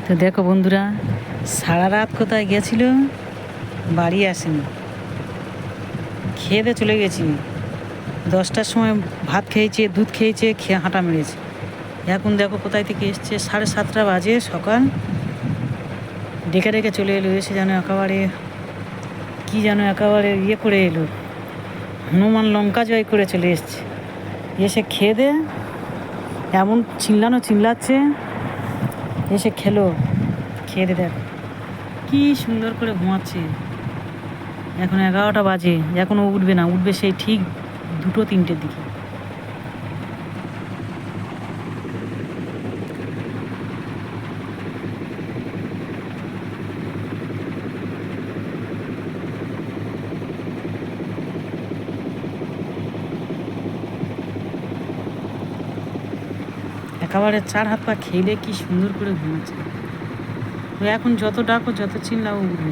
তো দেখো বন্ধুরা, সারা রাত কোথায় গেছিল, বাড়ি আসেনি। খেয়ে দিয়ে চলে গেছি। 10টার সময় ভাত খেয়েছে, দুধ খেয়েছে, খেয়ে হাঁটা মেরেছে। এখন দেখো কোথায় থেকে এসছে, 7:30 বাজে সকাল। ডেকে ডেকে চলে এলো, এসে যেন একেবারে কী যেন একেবারে ইয়ে করে এলো, হনুমান লঙ্কা জয় করে চলে এসছে। এসে খেয়ে দে এমন চিল্লাচ্ছে, এসে খেলো। খেয়ে দে দেখো কী সুন্দর করে ঘুমাচ্ছে। এখন 11টা বাজে, এখনও উঠবে না, উঠবে সেই ঠিক 2-3টের দিকে। একেবারে 4 হাত পা খেলে কি সুন্দর করে ঘুমাচ্ছে। ও এখন যত ডাকো, যত চিল্লাও উঠবে।